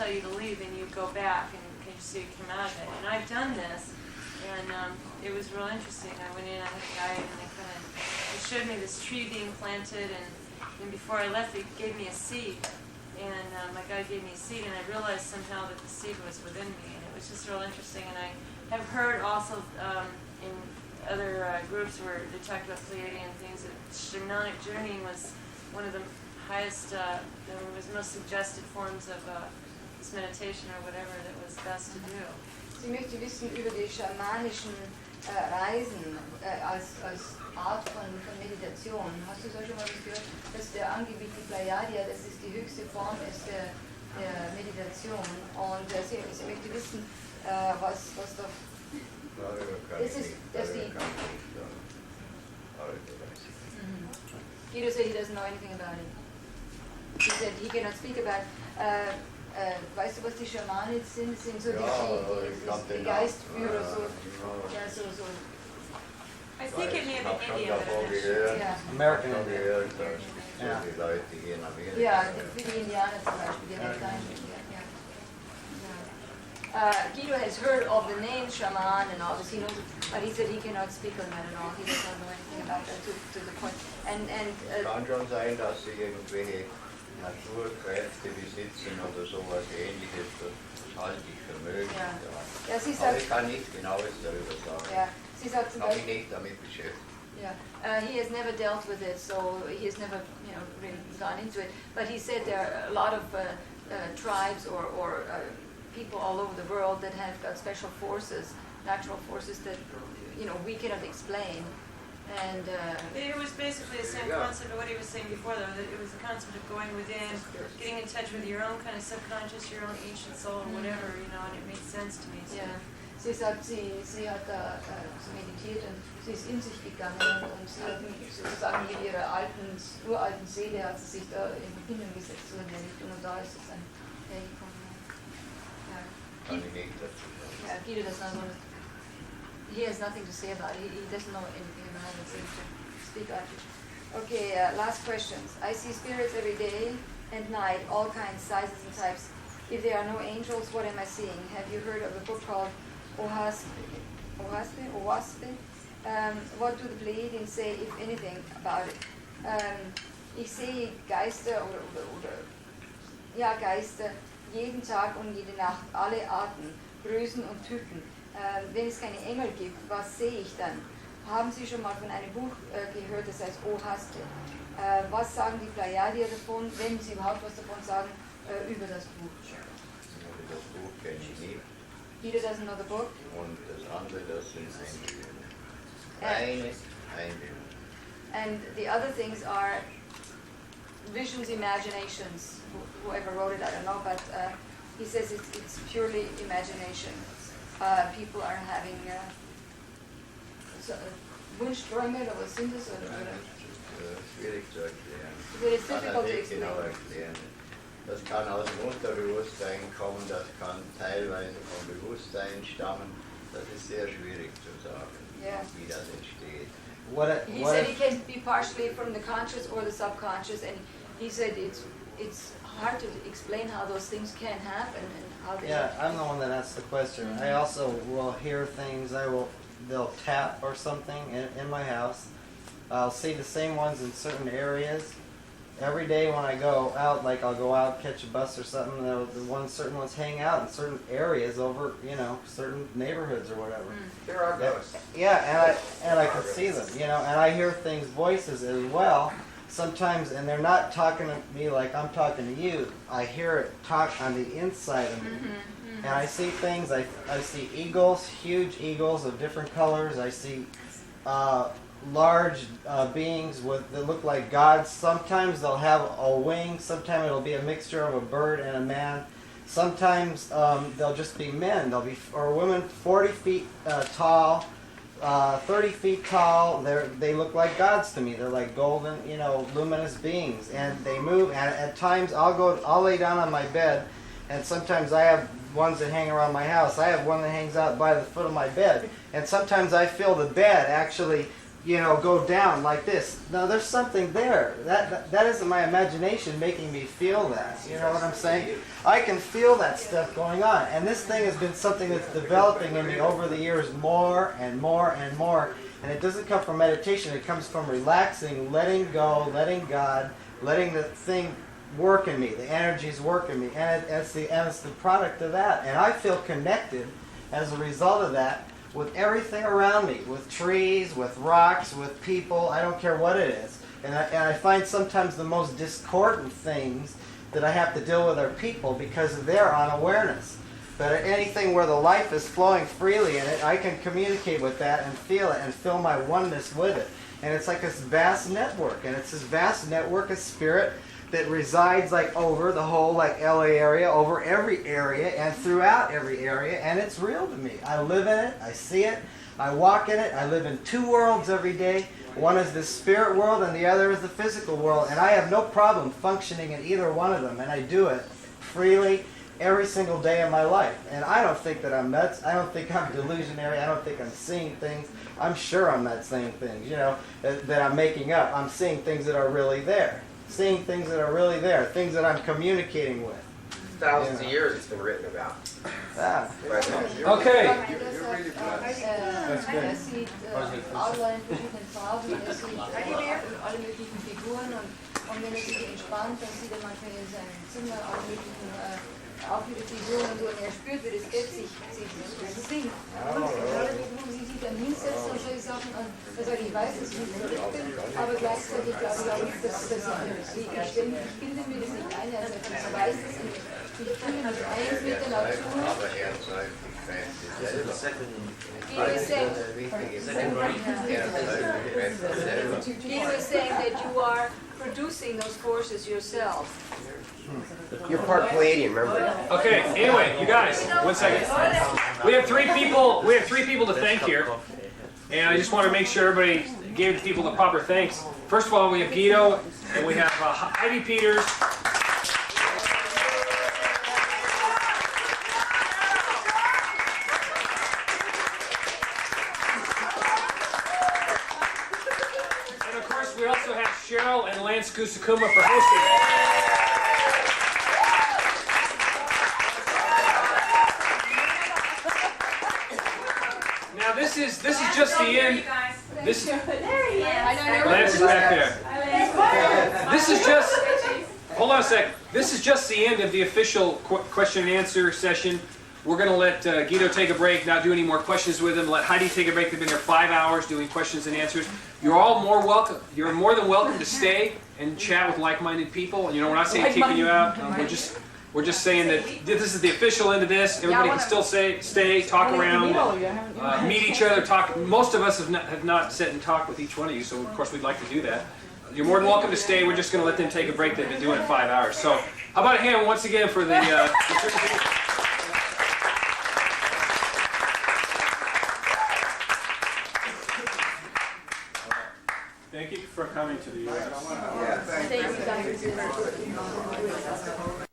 tell you to leave and you go back and you see you come out of it. And I've done this, and it was real interesting. I went in, I had a guide, and they showed me this tree being planted, and before I left, they gave me a seed. And my guide gave me a seed, and I realized somehow that the seed was within me, and it was just real interesting. And I have heard also in other groups where they talked about Pleiadian things, that shamanic journeying was one of the highest, was most suggested forms of this meditation or whatever that was best to do. Sie möchte wissen über die schamanischen Reisen als Art von Meditation. Hast du da schon mal was gehört? Dass der angeblich die Pleiadier, das ist die höchste Form ist der Meditation. Und sie möchte wissen, was da... Guido said he doesn't know anything about it. He said he cannot speak about... weißt du, was die Schamanen sind? Sind so die Geistführer, so... Ja, so... I think it may have been India, but I'm not sure. Yeah. American India. Ja, wie die Indianer zum Beispiel, die Amerikaner. Guido has heard of the name shaman and all this, he knows it, but he said he cannot speak on that at all. He does not know anything about that to the point. Kann schon sein, dass sie irgendwelche Naturkräfte besitzen oder sowas Ähnliches. Das halte ich für möglich. Ja, sie aber sagt, ich kann nichts Genaues darüber sagen. Ja, sie sagt zum Habe ich Beispiel, nicht damit beschäftigt. Yeah, he has never dealt with it, so he has never, really gone into it. But he said there are a lot of tribes or people all over the world that have got special forces, natural forces that, we cannot explain. And it was basically the same concept of what he was saying before, though, that it was the concept of going within, getting in touch with your own kind of subconscious, your own ancient soul, or whatever, and it made sense to me. So. Yeah. Sie sagt, sie hat da meditiert und sie ist in sich gegangen und sie hat sozusagen mit ihrer uralten Seele hat sie sich da in Verbindung gesetzt zu der Richtung und da ist es dann hergekommen. Ja, Guido does not know. He has nothing to say about it. He doesn't know anything about it. So speak out. Okay, last questions. I see spirits every day and night, all kinds, sizes and types. If there are no angels, what am I seeing? Have you heard of a book called Oaspe? What do the Pleiadians say, if anything, about it? Ich sehe Geister Geister jeden Tag und jede Nacht, alle Arten, Größen und Typen. Wenn es keine Engel gibt, was sehe ich dann? Haben Sie schon mal von einem Buch gehört, das heißt Oaspe? Was sagen die Pleiadier davon, wenn Sie überhaupt was davon sagen, über das Buch? Das Buch kenne ich nicht. Guido doesn't know the book. Und das andere, das sind Einbildungen. And the other things are visions, imaginations. Whoever wrote it, I don't know, but he says it's purely imagination. People are having Wunschträume, oder was sind das? Schwierig zu erklären. It's difficult to explain. Genau erklären. Das kann aus dem Unterbewusstsein kommen, das kann teilweise vom Bewusstsein stammen. Das ist sehr schwierig zu sagen, wie das entsteht. He said it can be partially from the conscious or the subconscious, and he said it's hard to explain how those things can happen and how they. Yeah, I'm the one that asked the question. Mm-hmm. I also will hear things. They'll tap or something in my house. I'll see the same ones in certain areas. Every day when I go out, like I'll go out, catch a bus or something, certain ones hang out in certain areas over, certain neighborhoods or whatever. There are ghosts. Yeah, and I can see them, and I hear things, voices as well. Sometimes, and they're not talking to me like I'm talking to you. I hear it talk on the inside of me. And I see things, I see eagles, huge eagles of different colors. I see large beings that look like gods. Sometimes they'll have a wing. Sometimes it'll be a mixture of a bird and a man. Sometimes they'll just be men. They'll be women 40 feet tall, 30 feet tall. They look like gods to me. They're like golden, luminous beings. And they move. And at times I'll lay down on my bed. And sometimes I have ones that hang around my house. I have one that hangs out by the foot of my bed. And sometimes I feel the bed actually you know, go down like this. No, there's something there. That isn't my imagination making me feel that. You know what I'm saying? I can feel that stuff going on. And this thing has been something that's developing in me over the years more and more and more. And it doesn't come from meditation. It comes from relaxing, letting go, letting God, letting the thing work in me. The energies work in me. And it's the product of that. And I feel connected as a result of that with everything around me, with trees, with rocks, with people. I don't care what it is. And I find sometimes the most discordant things that I have to deal with are people because of their unawareness. But anything where the life is flowing freely in it, I can communicate with that and feel it and feel my oneness with it. And it's like this vast network. And it's this vast network of spirit that resides like over the whole like LA area, over every area, and throughout every area, and it's real to me. I live in it, I see it, I walk in it, I live in two worlds every day. One is the spirit world and the other is the physical world, and I have no problem functioning in either one of them, and I do it freely every single day of my life. And I don't think that I'm nuts, I don't think I'm delusionary, I don't think I'm seeing things. I'm sure I'm not seeing things, you know, that I'm making up. I'm seeing things that are really there. Seeing things that are really there, things that I'm communicating with. Thousands of years it's been written about. Ah. Okay. Er sieht Outline in verschiedenen Farben, er sieht alle möglichen Figuren und wenn er sich entspannt, dann sieht er manchmal in seinem Zimmer alle möglichen auch wieder Figuren und so und er spürt, wie das Bett sich singt. Sie sich dann hinsetzen und solche Sachen und er sagt, ich weiß, dass ich nicht verrückt bin, aber gleichzeitig glaube ich auch nicht, dass ich bilde mir das nicht ein, also ich weiß das nicht. Ich fühle mich eins mit der Natur. He was saying that you are producing those forces yourself. You're part Palladium, remember? Okay. Anyway, you guys, 1 second. We have three people to thank here, and I just want to make sure everybody gave the people the proper thanks. First of all, we have Guido, and we have Heidi Peters. And of course, we also have Cheryl and Lance Kusakuma for hosting. This is just the end. This Lance is back there. This is just. Hold on a sec. This is just the end of the official question and answer session. We're going to let Guido take a break, not do any more questions with him. Let Heidi take a break. They've been there 5 hours doing questions and answers. You're all more welcome. You're more than welcome to stay and chat with like-minded people. And you know, we're not saying kicking you out. We're just saying that this is the official end of this. Everybody can still stay, talk around, meet each other, talk. Most of us have not sat and talked with each one of you, so of course we'd like to do that. You're more than welcome to stay. We're just going to let them take a break. They've been doing it 5 hours. So how about a hand once again for the Thank you for coming to the U.S. Thank you, Dr.